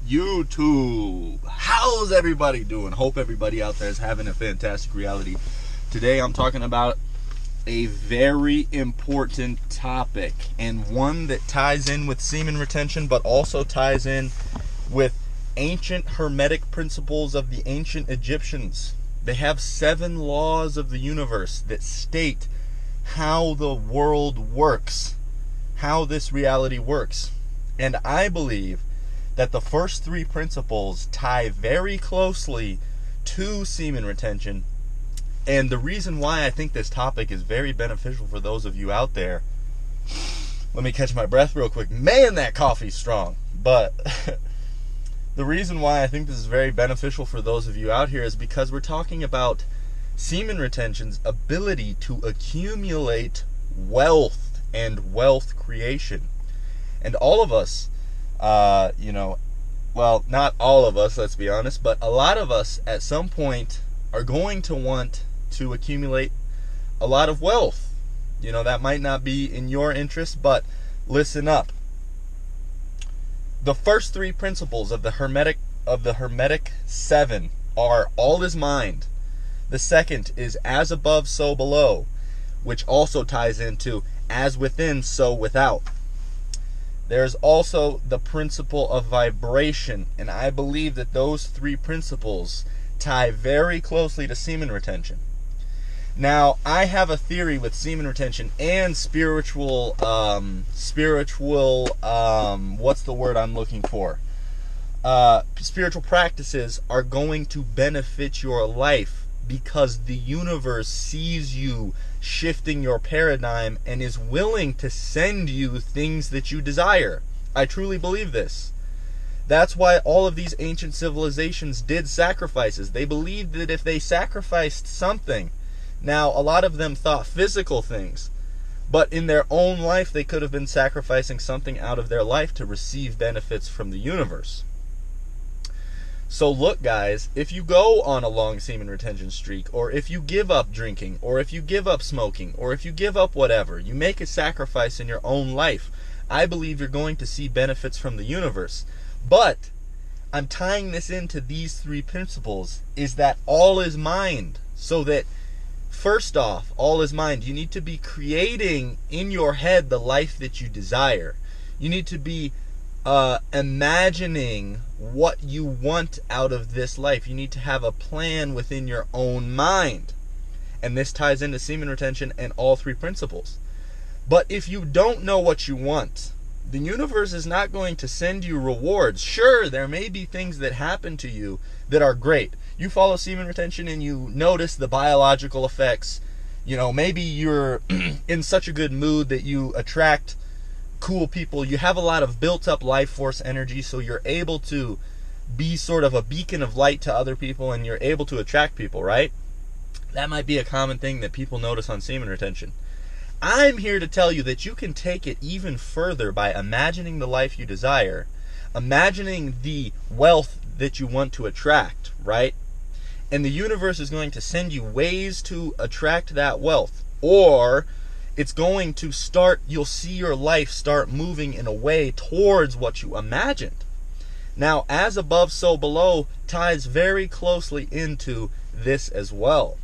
YouTube? How's everybody doing? Hope everybody out there is having a fantastic reality. Today I'm talking about a very important topic, and one that ties in with semen retention, but also ties in with ancient hermetic principles of the ancient Egyptians. They have 7 laws of the universe that state how the world works, how this reality works. And I believe that the first 3 principles tie very closely to semen retention. And the reason why I think this topic is very beneficial for those of you out there, let me catch my breath real quick. Man, that coffee's strong. But the reason why I think this is very beneficial for those of you out here is because we're talking about semen retention's ability to accumulate wealth and wealth creation. And all of us, well, not all of us, let's be honest, but a lot of us at some point are going to want to accumulate a lot of wealth. That might not be in your interest, but listen up. The first 3 principles of the hermetic 7 are all is mind. The second is as above, so below, which also ties into as within, so without. There's also the principle of vibration, and I believe that those 3 principles tie very closely to semen retention. Now, I have a theory with semen retention and spiritual, what's the word I'm looking for? Spiritual practices are going to benefit your life because the universe sees you shifting your paradigm and is willing to send you things that you desire. I truly believe this. That's why all of these ancient civilizations did sacrifices. They believed that if they sacrificed something, now a lot of them thought physical things, but in their own life they could have been sacrificing something out of their life to receive benefits from the universe. So look, guys, if you go on a long semen retention streak, or if you give up drinking, or if you give up smoking, or if you give up whatever, you make a sacrifice in your own life, I believe you're going to see benefits from the universe. But I'm tying this into these 3 principles, is that all is mind. So that, first off, all is mind. You need to be creating in your head the life that you desire. You need to be imagining what you want out of this life. You need to have a plan within your own mind. And this ties into semen retention and all 3 principles. But if you don't know what you want, the universe is not going to send you rewards. Sure, there may be things that happen to you that are great. You follow semen retention and you notice the biological effects. Maybe you're in such a good mood that you attract cool people. You have a lot of built up life force energy, so you're able to be sort of a beacon of light to other people, and you're able to attract people, right? That might be a common thing that people notice on semen retention. I'm here to tell you that you can take it even further by imagining the life you desire, imagining the wealth that you want to attract, right? And the universe is going to send you ways to attract that wealth, or it's going to start, you'll see your life start moving in a way towards what you imagined. Now, as above, so below ties very closely into this as well.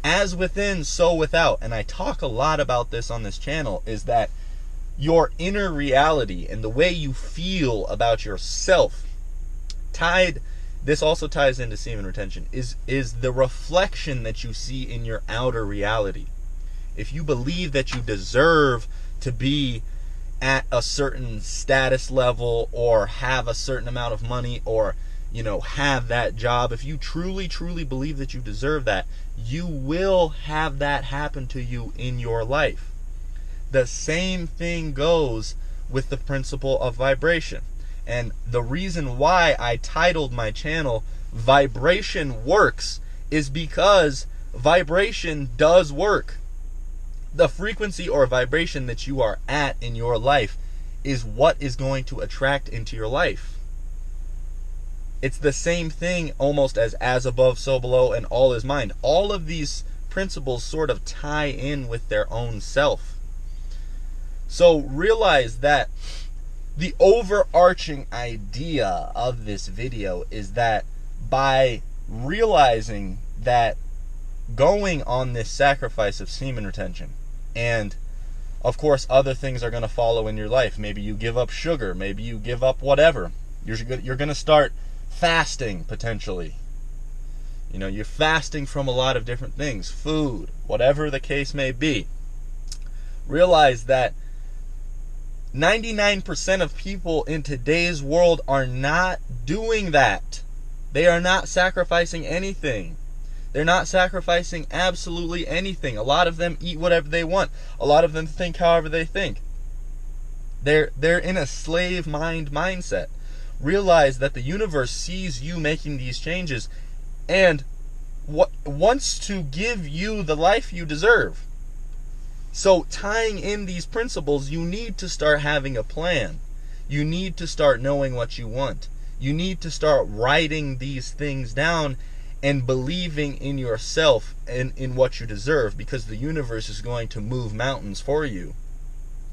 As within, so without, and I talk a lot about this on this channel, is that your inner reality and the way you feel about yourself this also ties into semen retention, is the reflection that you see in your outer reality. If you believe that you deserve to be at a certain status level, or have a certain amount of money, or have that job, if you truly believe that you deserve that, you will have that happen to you in your life. The same thing goes with the principle of vibration. And the reason why I titled my channel Vibration Works is because vibration does work. The frequency or vibration that you are at in your life is what is going to attract into your life. It's the same thing almost as above, so below, and all is mind. All of these principles sort of tie in with their own self. So realize that the overarching idea of this video is that by realizing that going on this sacrifice of semen retention, and of course other things are going to follow in your life, maybe you give up sugar, maybe you give up whatever, you're going to start fasting potentially. You know, you're fasting from a lot of different things, food, whatever the case may be. Realize that 99% of people in today's world are not doing that. They are not sacrificing anything. They're not sacrificing absolutely anything. A lot of them eat whatever they want. A lot of them think however they think. They're in a slave mind mindset. Realize that the universe sees you making these changes and wants to give you the life you deserve. So tying in these principles, you need to start having a plan. You need to start knowing what you want. You need to start writing these things down and believing in yourself and in what you deserve, because the universe is going to move mountains for you.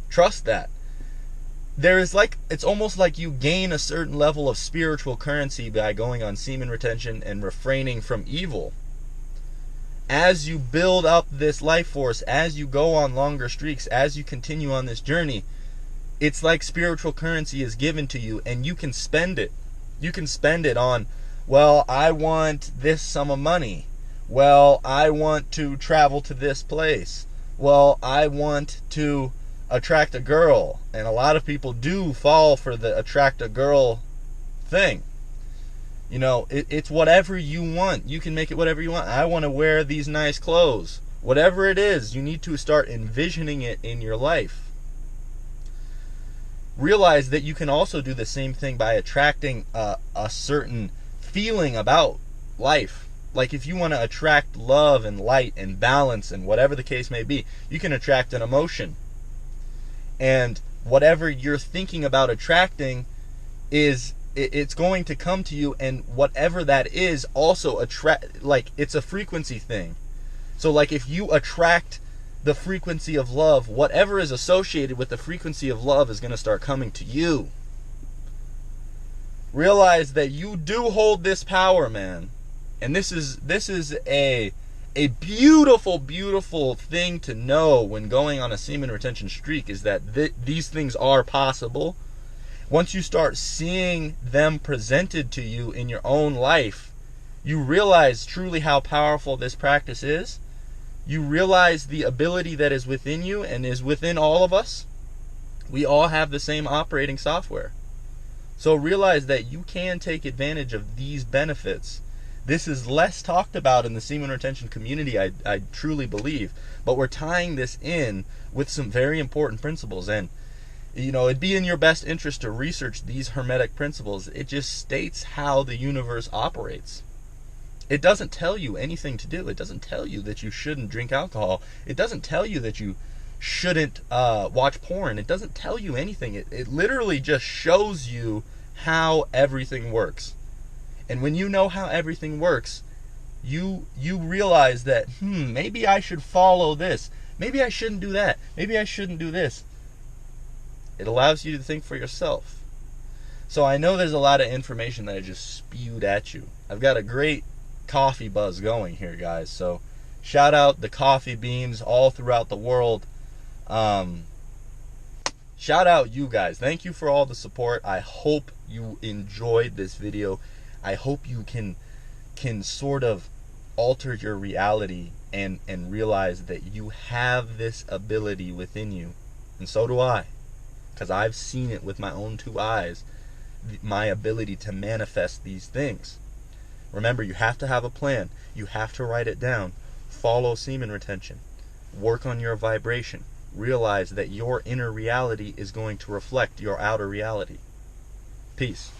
Trust that. It's almost like you gain a certain level of spiritual currency by going on semen retention and refraining from evil. As you build up this life force, as you go on longer streaks, as you continue on this journey, it's like spiritual currency is given to you and you can spend it. You can spend it on, well, I want this sum of money. Well, I want to travel to this place. Well, I want to attract a girl. And a lot of people do fall for the attract a girl thing. You know, it's whatever you want. You can make it whatever you want. I want to wear these nice clothes. Whatever it is, you need to start envisioning it in your life. Realize that you can also do the same thing by attracting a certain feeling about life. Like if you want to attract love and light and balance and whatever the case may be, you can attract an emotion. And whatever you're thinking about attracting it's going to come to you, and whatever that is also it's a frequency thing. So like if you attract the frequency of love, whatever is associated with the frequency of love is going to start coming to you. Realize that you do hold this power, man. And this is a beautiful, beautiful thing to know when going on a semen retention streak, is that these things are possible. Once you start seeing them presented to you in your own life, you realize truly how powerful this practice is. You realize the ability that is within you and is within all of us. We all have the same operating software. So realize that you can take advantage of these benefits. This is less talked about in the semen retention community, I truly believe. But we're tying this in with some very important principles. And you know, it'd be in your best interest to research these hermetic principles. It just states how the universe operates. It doesn't tell you anything to do. It doesn't tell you that you shouldn't drink alcohol. It doesn't tell you that you shouldn't watch porn. It doesn't tell you anything. It literally just shows you how everything works. And when you know how everything works, you realize that, maybe I should follow this. Maybe I shouldn't do that. Maybe I shouldn't do this. It allows you to think for yourself. So I know there's a lot of information that I just spewed at you. I've got a great coffee buzz going here, guys. So shout out the coffee beans all throughout the world. Shout out you guys. Thank you for all the support. I hope you enjoyed this video. I hope you can sort of alter your reality and realize that you have this ability within you. And so do I. Because I've seen it with my own two eyes, my ability to manifest these things. Remember, you have to have a plan. You have to write it down. Follow semen retention. Work on your vibration. Realize that your inner reality is going to reflect your outer reality. Peace.